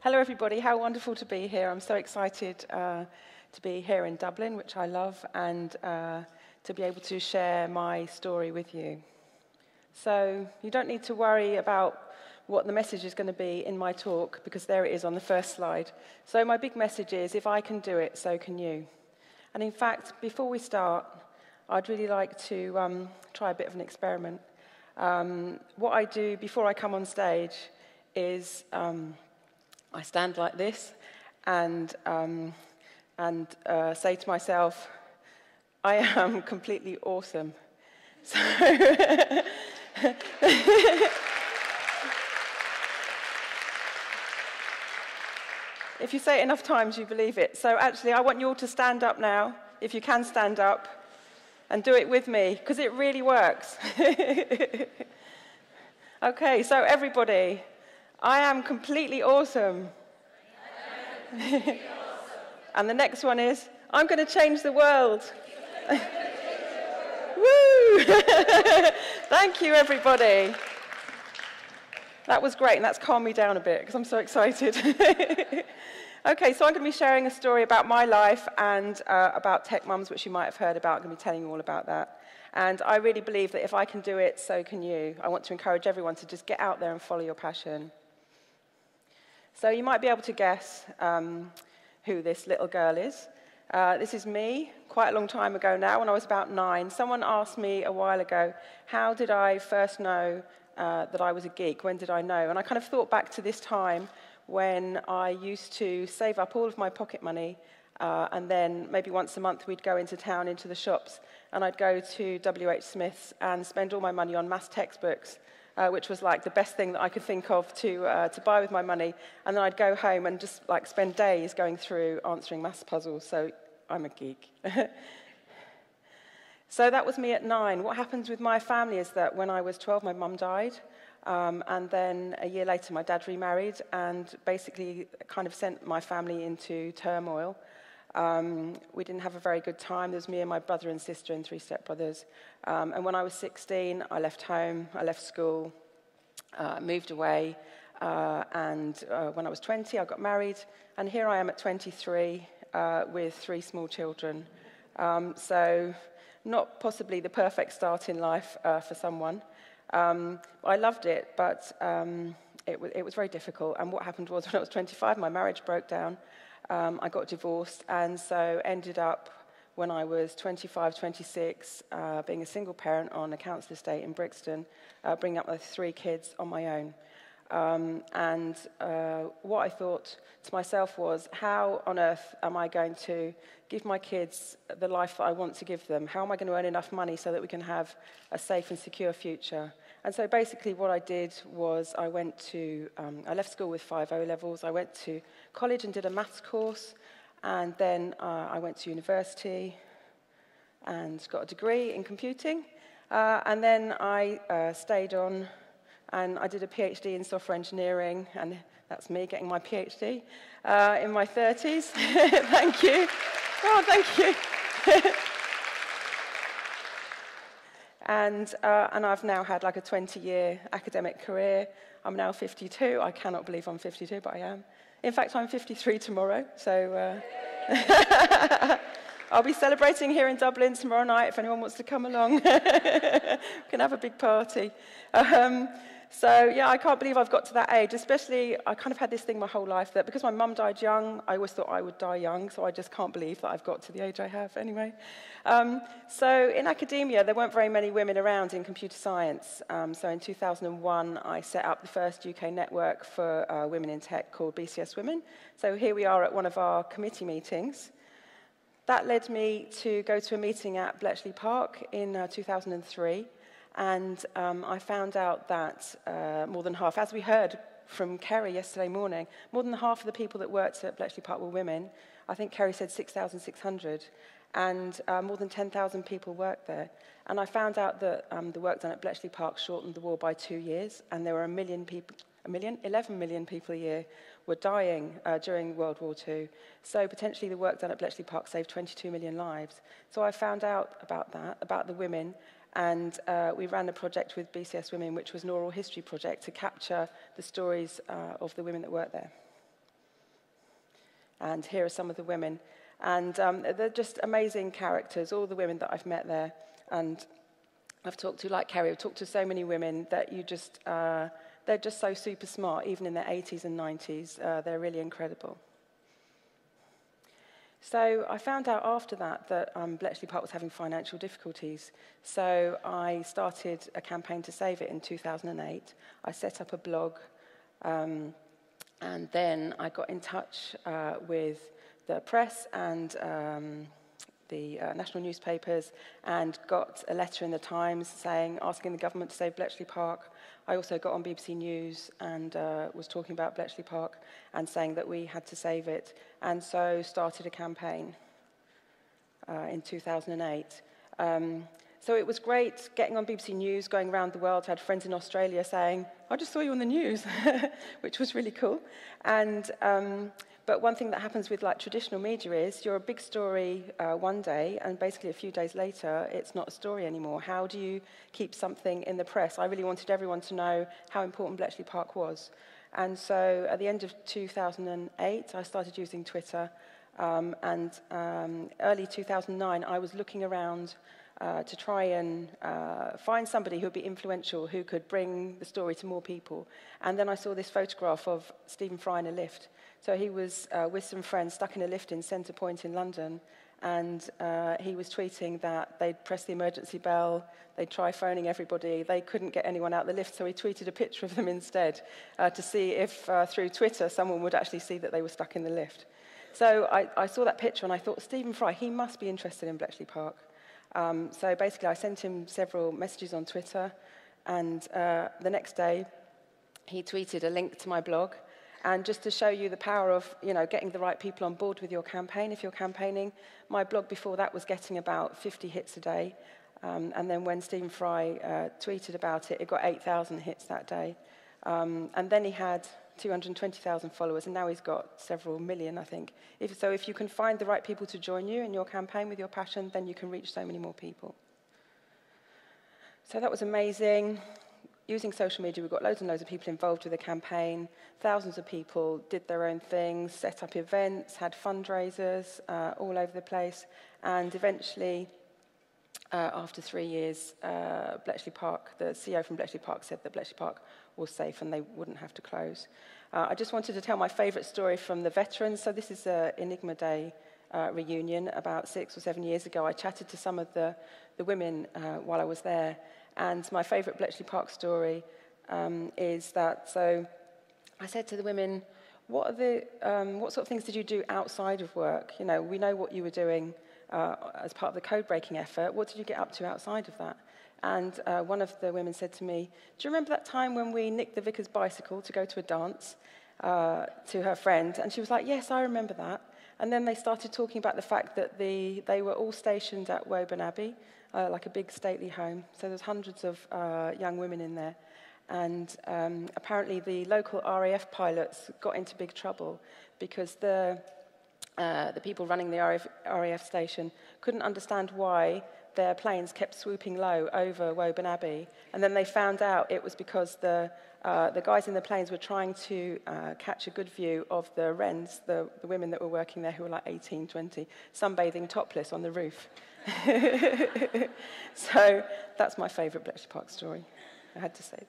Hello, everybody. How wonderful to be here. I'm so excited to be here in Dublin, which I love, and to be able to share my story with you. So you don't need to worry about what the message is going to be in my talk, because there it is on the first slide. So my big message is, if I can do it, so can you. And in fact, before we start, I'd really like to try a bit of an experiment. What I do before I come on stage is I stand like this and say to myself, I am completely awesome. So if you say it enough times, you believe it. So actually, I want you all to stand up now, if you can stand up, and do it with me, because it really works. Okay, so everybody, I am completely awesome. And the next one is, I'm going to change the world. Woo! Thank you, everybody. That was great, and that's calmed me down a bit, because I'm so excited. Okay, so I'm going to be sharing a story about my life and about TechMums, which you might have heard about. I'm going to be telling you all about that. And I really believe that if I can do it, so can you. I want to encourage everyone to just get out there and follow your passion. So you might be able to guess who this little girl is. This is me, quite a long time ago now, when I was about 9. Someone asked me a while ago, how did I first know that I was a geek? When did I know? And I kind of thought back to this time when I used to save up all of my pocket money, and then maybe once a month we'd go into town, into the shops, and I'd go to W.H. Smith's and spend all my money on maths textbooks, which was like the best thing that I could think of to buy with my money. And then I'd go home and just like spend days going through answering maths puzzles. So I'm a geek. So that was me at 9. What happened with my family is that when I was 12, my mum died. And then a year later, my dad remarried and basically kind of sent my family into turmoil. We didn't have a very good time. There was me and my brother and sister and 3 stepbrothers. And when I was 16, I left home, I left school, moved away. And when I was 20, I got married. And here I am at 23 with 3 small children. So not possibly the perfect start in life for someone. I loved it, but it was very difficult. And what happened was, when I was 25, my marriage broke down. I got divorced, and so ended up, when I was 25, 26, being a single parent on a council estate in Brixton, bringing up my 3 kids on my own. And what I thought to myself was, how on earth am I going to give my kids the life that I want to give them? How am I going to earn enough money so that we can have a safe and secure future? And so basically what I did was I left school with 5 O-levels. I went to college and did a maths course. And then I went to university and got a degree in computing. And then I stayed on, and I did a PhD in software engineering, and that's me getting my PhD in my 30s. Thank you. Oh, thank you. And I've now had like a 20-year academic career. I'm now 52. I cannot believe I'm 52, but I am. In fact, I'm 53 tomorrow, so I'll be celebrating here in Dublin tomorrow night if anyone wants to come along. We can have a big party. So, yeah, I can't believe I've got to that age, especially I kind of had this thing my whole life that because my mum died young, I always thought I would die young, so I just can't believe that I've got to the age I have anyway. So in academia, there weren't very many women around in computer science. So in 2001, I set up the first UK network for women in tech called BCS Women. So here we are at one of our committee meetings. That led me to go to a meeting at Bletchley Park in 2003. And I found out that more than half, as we heard from Kerry yesterday morning, more than half of the people that worked at Bletchley Park were women. I think Kerry said 6,600. And more than 10,000 people worked there. And I found out that the work done at Bletchley Park shortened the war by 2 years, and there were 11 million people a year were dying during World War II. So potentially the work done at Bletchley Park saved 22 million lives. So I found out about that, about the women, and we ran a project with BCS Women, which was an oral history project to capture the stories of the women that worked there. And here are some of the women. And they're just amazing characters, all the women that I've met there. And I've talked to, like Kerry, I've talked to so many women that you just, they're just so super smart, even in their 80s and 90s. They're really incredible. So I found out after that Bletchley Park was having financial difficulties. So I started a campaign to save it in 2008. I set up a blog, and then I got in touch with the press and the national newspapers and got a letter in the Times asking the government to save Bletchley Park. I also got on BBC News and was talking about Bletchley Park and saying that we had to save it, and so started a campaign in 2008. So it was great getting on BBC News, going around the world. I had friends in Australia saying, I just saw you on the news, which was really cool. And but one thing that happens with like traditional media is you're a big story one day, and basically a few days later, it's not a story anymore. How do you keep something in the press? I really wanted everyone to know how important Bletchley Park was. And so at the end of 2008, I started using Twitter. And early 2009, I was looking around to try and find somebody who would be influential, who could bring the story to more people. And then I saw this photograph of Stephen Fry in a lift. So he was with some friends stuck in a lift in Centre Point in London, and he was tweeting that they'd press the emergency bell, they'd try phoning everybody, they couldn't get anyone out the lift, so he tweeted a picture of them instead to see if through Twitter someone would actually see that they were stuck in the lift. So I saw that picture and I thought, Stephen Fry, he must be interested in Bletchley Park. So basically I sent him several messages on Twitter, and the next day he tweeted a link to my blog. And just to show you the power of, getting the right people on board with your campaign, if you're campaigning, my blog before that was getting about 50 hits a day. And then when Stephen Fry tweeted about it, it got 8,000 hits that day. And then he had 220,000 followers, and now he's got several million, I think. If you can find the right people to join you in your campaign with your passion, then you can reach so many more people. So that was amazing. Using social media, we got loads and loads of people involved with the campaign. Thousands of people did their own things, set up events, had fundraisers all over the place. And eventually, after 3 years, Bletchley Park, the CEO from Bletchley Park said that Bletchley Park was safe and they wouldn't have to close. I just wanted to tell my favourite story from the veterans. So this is an Enigma Day reunion. About 6 or 7 years ago, I chatted to some of the women while I was there. And my favourite Bletchley Park story is that, so I said to the women, what sort of things did you do outside of work? We know what you were doing as part of the code-breaking effort. What did you get up to outside of that? And one of the women said to me, do you remember that time when we nicked the vicar's bicycle to go to a dance to her friend? And she was like, yes, I remember that. And then they started talking about the fact that they were all stationed at Woburn Abbey, like a big stately home. So there's hundreds of young women in there. And apparently the local RAF pilots got into big trouble because the people running the RAF station couldn't understand why their planes kept swooping low over Woburn Abbey. And then they found out it was because the guys in the planes were trying to catch a good view of the wrens, the women that were working there who were like 18, 20, sunbathing topless on the roof. So that's my favourite Bletchley Park story, I had to say.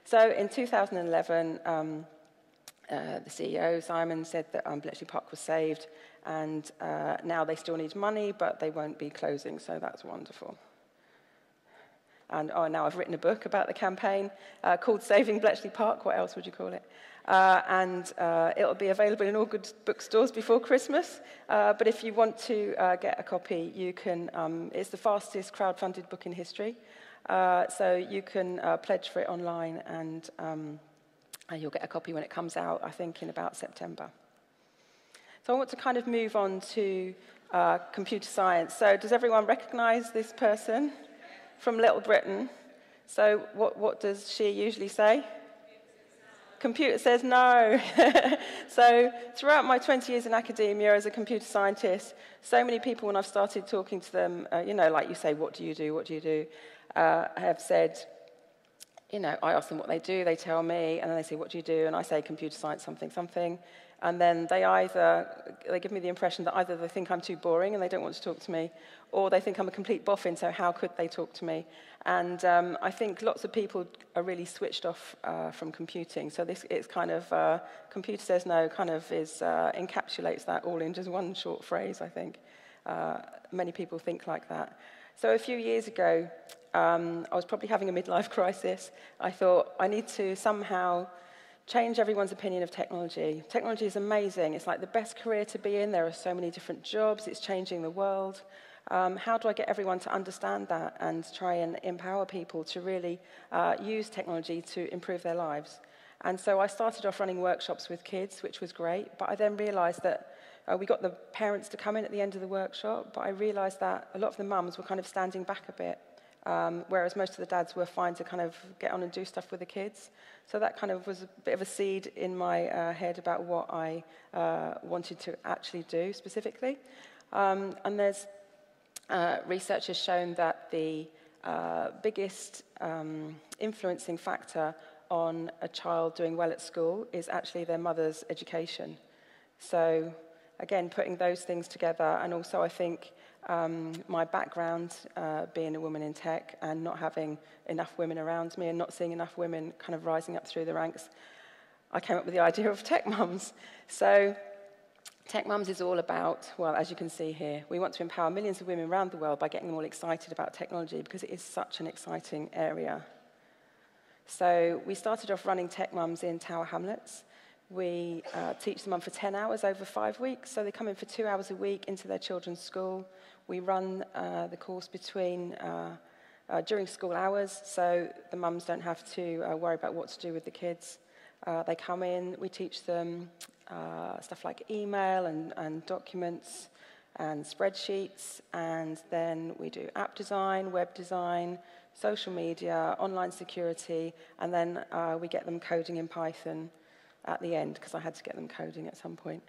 So in 2011, the CEO, Simon, said that Bletchley Park was saved, and now they still need money, but they won't be closing, so that's wonderful. And now I've written a book about the campaign called Saving Bletchley Park. What else would you call it? And it'll be available in all good bookstores before Christmas. But if you want to get a copy, you can. It's the fastest crowdfunded book in history. So you can pledge for it online, and you'll get a copy when it comes out, I think, in about September. So I want to kind of move on to computer science. So does everyone recognize this person from Little Britain? So what does she usually say? Computer says no. So throughout my 20 years in academia as a computer scientist, so many people, when I've started talking to them, like you say, what do you do, have said, I ask them what they do, they tell me, and then they say, what do you do? And I say, computer science, something. And then they give me the impression that either they think I'm too boring and they don't want to talk to me, or they think I'm a complete boffin, so how could they talk to me? And I think lots of people are really switched off from computing. So it's kind of, computer says no, kind of encapsulates that all in just one short phrase, I think. Many people think like that. So a few years ago, I was probably having a midlife crisis. I thought, I need to somehow change everyone's opinion of technology. Technology is amazing. It's like the best career to be in. There are so many different jobs. It's changing the world. How do I get everyone to understand that and try and empower people to really use technology to improve their lives? And so I started off running workshops with kids, which was great, but I then realized that we got the parents to come in at the end of the workshop, but I realized that a lot of the mums were kind of standing back a bit, whereas most of the dads were fine to kind of get on and do stuff with the kids. So that kind of was a bit of a seed in my head about what I wanted to actually do specifically. And there's research has shown that the biggest influencing factor on a child doing well at school is actually their mother's education. So again, putting those things together, and also I think my background being a woman in tech and not having enough women around me and not seeing enough women kind of rising up through the ranks, I came up with the idea of TechMums. So TechMums is all about, well, as you can see here, we want to empower millions of women around the world by getting them all excited about technology because it is such an exciting area. So we started off running TechMums in Tower Hamlets. We teach them for 10 hours over 5 weeks, so they come in for 2 hours a week into their children's school. We run the course during school hours, so the mums don't have to worry about what to do with the kids. They come in, we teach them stuff like email and documents and spreadsheets, and then we do app design, web design, social media, online security, and then we get them coding in Python at the end, because I had to get them coding at some point.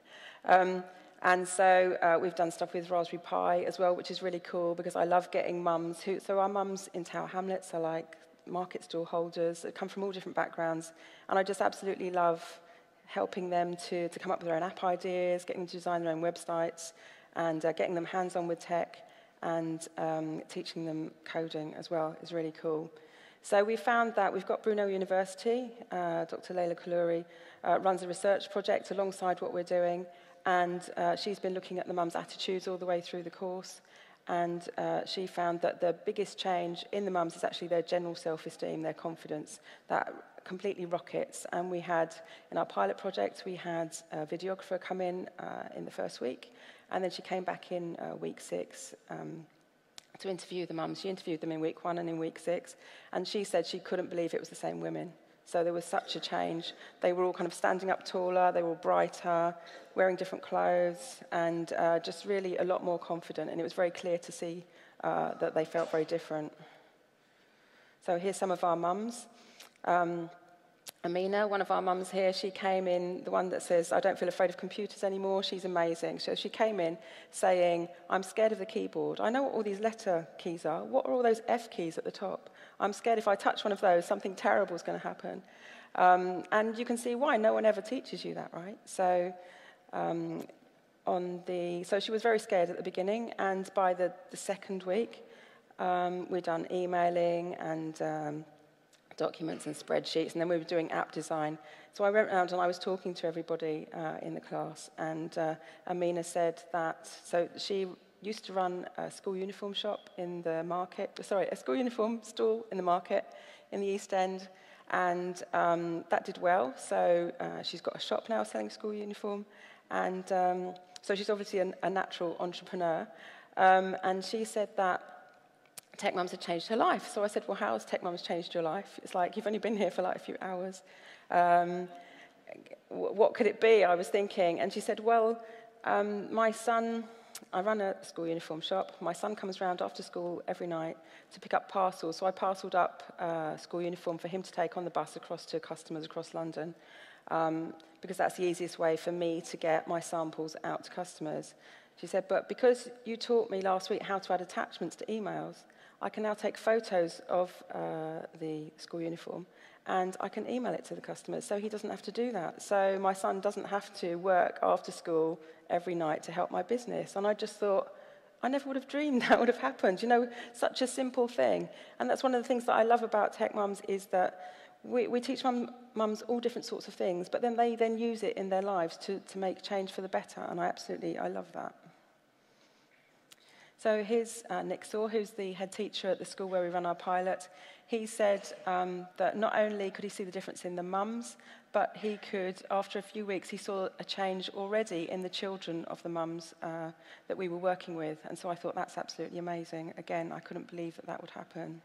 And so we've done stuff with Raspberry Pi as well, which is really cool, because I love getting mums so our mums in Tower Hamlets are like market stall holders that come from all different backgrounds, and I just absolutely love helping them to come up with their own app ideas, getting them to design their own websites, and getting them hands-on with tech, and teaching them coding as well is really cool. So we found that we've got Brunel University, Dr. Leila Kalouri runs a research project alongside what we're doing, and she's been looking at the mums' attitudes all the way through the course, and she found that the biggest change in the mums is actually their general self-esteem, their confidence, that completely rockets. And we had, in our pilot project, we had a videographer come in the first week, and then she came back in week 6 to interview the mums. She interviewed them in week 1 and in week 6, and she said she couldn't believe it was the same women. So there was such a change. They were all kind of standing up taller, they were all brighter, wearing different clothes, and just really a lot more confident, and it was very clear to see that they felt very different. So here's some of our mums. Amina, one of our mums here, she came in, the one that says, I don't feel afraid of computers anymore. She's amazing. So she came in saying, I'm scared of the keyboard. I know what all these letter keys are. What are all those F keys at the top? I'm scared if I touch one of those, something terrible is going to happen. And you can see why. No one ever teaches you that, right? So so she was very scared at the beginning, and by the second week, we'd done emailing and documents and spreadsheets, and then we were doing app design. So I went around and I was talking to everybody in the class, and Amina said that, so she used to run a school uniform shop in the market, a school uniform stall in the market in the East End, and that did well. So she's got a shop now selling school uniform, and so she's obviously a natural entrepreneur, and she said that TechMums had changed her life. So I said, well, how has TechMums changed your life? It's like, you've only been here for like a few hours. What could it be? I was thinking. And she said, well, my son, I run a school uniform shop. My son comes round after school every night to pick up parcels. So I parcelled up school uniform for him to take on the bus across to customers across London, because that's the easiest way for me to get my samples out to customers. She said, but because you taught me last week how to add attachments to emails, I can now take photos of the school uniform and I can email it to the customers, so he doesn't have to do that. So my son doesn't have to work after school every night to help my business. And I just thought, I never would have dreamed that would have happened. You know, such a simple thing. And that's one of the things that I love about TechMums is that we teach mums all different sorts of things, but then they then use it in their lives to make change for the better. And I love that. So here's Nick Saw, who's the head teacher at the school where we run our pilot. He said that not only could he see the difference in the mums, but he could, after a few weeks, he saw a change already in the children of the mums that we were working with. And so I thought, that's absolutely amazing. Again, I couldn't believe that that would happen.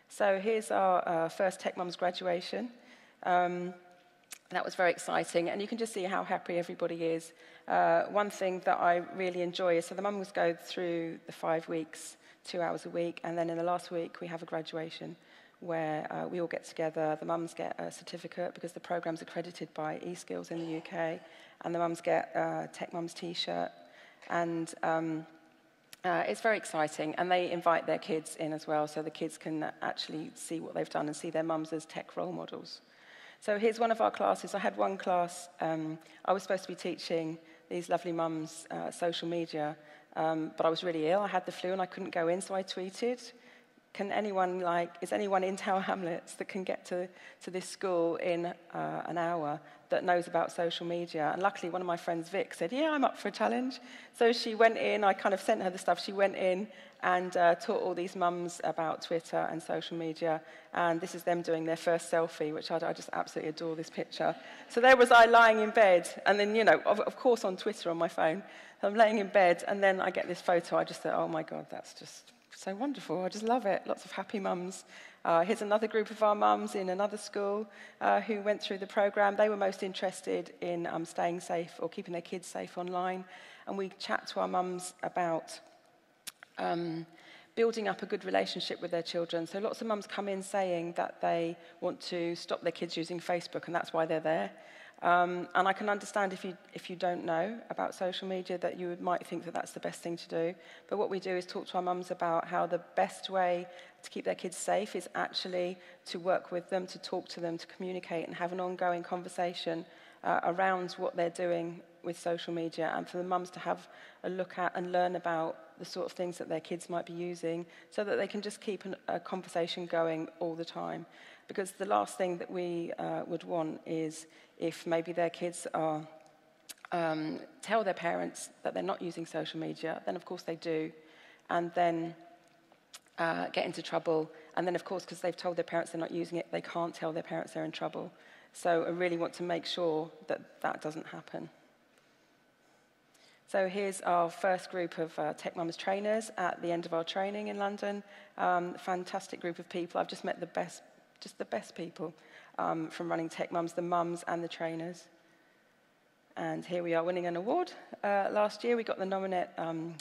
So here's our first TechMums graduation. That was very exciting, and you can just see how happy everybody is. One thing that I really enjoy is, so the mums go through the 5 weeks, 2 hours a week, and then in the last week we have a graduation where we all get together. The mums get a certificate because the program's accredited by eSkills in the UK, and the mums get a TechMums t-shirt, and it's very exciting, and they invite their kids in as well, so the kids can actually see what they've done and see their mums as tech role models. So here's one of our classes. I had one class, I was supposed to be teaching these lovely mums social media, but I was really ill. I had the flu and I couldn't go in, so I tweeted, is anyone in Tower Hamlets that can get to this school in an hour that knows about social media? And luckily, one of my friends, Vic, said, yeah, I'm up for a challenge. So she went in, I kind of sent her the stuff, she went in and taught all these mums about Twitter and social media. And this is them doing their first selfie, which I just absolutely adore this picture. So there was I lying in bed, and then, you know, of course on Twitter on my phone. I'm laying in bed, and then I get this photo. I just thought, oh my God, that's just so wonderful. I just love it. Lots of happy mums. Here's another group of our mums in another school who went through the program. They were most interested in staying safe or keeping their kids safe online. And we chat to our mums about building up a good relationship with their children. So lots of mums come in saying that they want to stop their kids using Facebook, and that's why they're there. And I can understand if you don't know about social media that you might think that that's the best thing to do. But what we do is talk to our mums about how the best way to keep their kids safe is actually to work with them, to talk to them, to communicate and have an ongoing conversation around what they're doing with social media, and for the mums to have a look at and learn about the sort of things that their kids might be using so that they can just keep a conversation going all the time. Because the last thing that we would want is if maybe their kids are tell their parents that they're not using social media, then of course they do, and then get into trouble. And then of course, because they've told their parents they're not using it, they can't tell their parents they're in trouble. So I really want to make sure that that doesn't happen. So here's our first group of TechMums trainers at the end of our training in London. Fantastic group of people. I've just met the best people from running TechMums, the mums and the trainers. And here we are winning an award. Last year we got the Nominate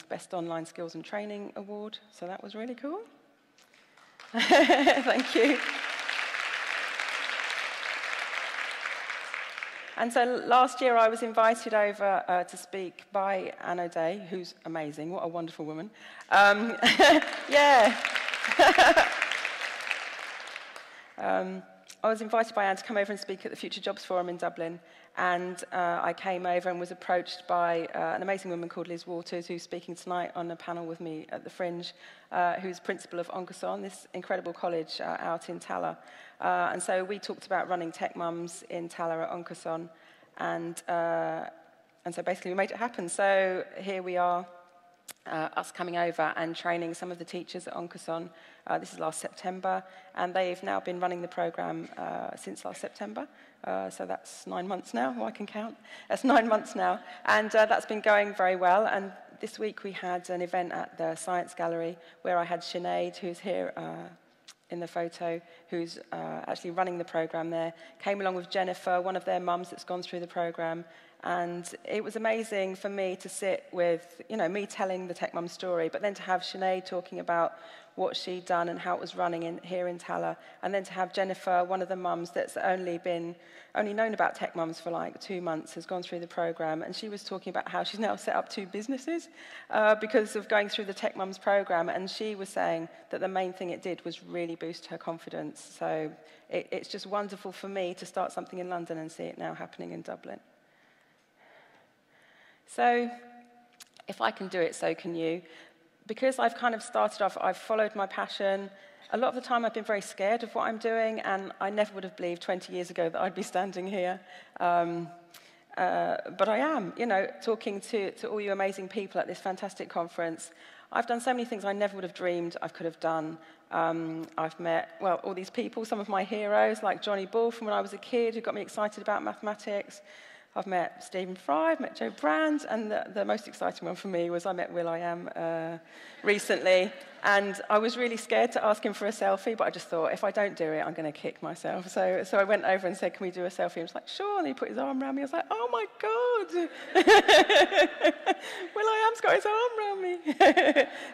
Best Online Skills and Training Award, so that was really cool. Thank you. And so last year I was invited over to speak by Anne O'Day, who's amazing. What a wonderful woman. Yeah. I was invited by Anne to come over and speak at the Future Jobs Forum in Dublin, and I came over and was approached by an amazing woman called Liz Waters, who's speaking tonight on a panel with me at the Fringe, who's principal of Oncason, this incredible college out in Tala. And so we talked about running TechMums in Tala at Oncason, and so basically we made it happen. So here we are, us coming over and training some of the teachers at Oncason. This is last September, and they've now been running the program since last September. So that's 9 months now. Oh, I can count. That's 9 months now, and that's been going very well. And this week we had an event at the Science Gallery where I had Sinead, who's here in the photo, who's actually running the program there, came along with Jennifer, one of their mums that's gone through the program, And it was amazing for me to sit with, me telling the TechMums story, but then to have Sinead talking about what she'd done and how it was running here in Tala, and then to have Jennifer, one of the mums that's only known about TechMums for like 2 months, has gone through the program, and she was talking about how she's now set up 2 businesses because of going through the TechMums program, and she was saying that the main thing it did was really boost her confidence. So it's just wonderful for me to start something in London and see it now happening in Dublin. So if I can do it, so can you. Because I've kind of started off, I've followed my passion. A lot of the time I've been very scared of what I'm doing, and I never would have believed 20 years ago that I'd be standing here. But I am, talking to all you amazing people at this fantastic conference. I've done so many things I never would have dreamed I could have done. I've met, all these people, some of my heroes, like Johnny Bull from when I was a kid, who got me excited about mathematics. I've met Stephen Fry, I've met Joe Brand, and the most exciting one for me was I met will.i.am recently. And I was really scared to ask him for a selfie, but I just thought, if I don't do it, I'm going to kick myself. So I went over and said, can we do a selfie? He was like, sure. And he put his arm around me. I was like, oh my God. will.i.am's got his arm around me.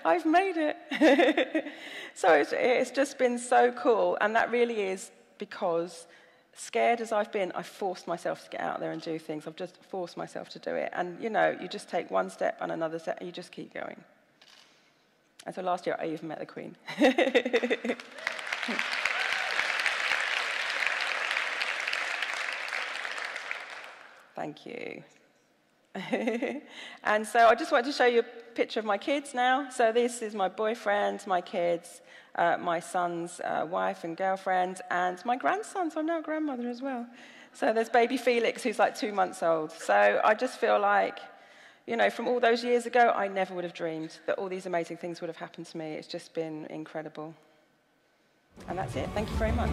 I've made it. So it's just been so cool. And that really is because, scared as I've been, I've forced myself to get out there and do things. I've just forced myself to do it. And, you just take one step and another step, and you just keep going. And so last year, I even met the Queen. Thank you. And so I just wanted to show you a picture of my kids now. So this is my boyfriend, my kids, my son's wife and girlfriend, and my grandson, so I'm now a grandmother as well. So there's baby Felix, who's like 2 months old. So I just feel like, from all those years ago, I never would have dreamed that all these amazing things would have happened to me. It's just been incredible. And that's it. Thank you very much.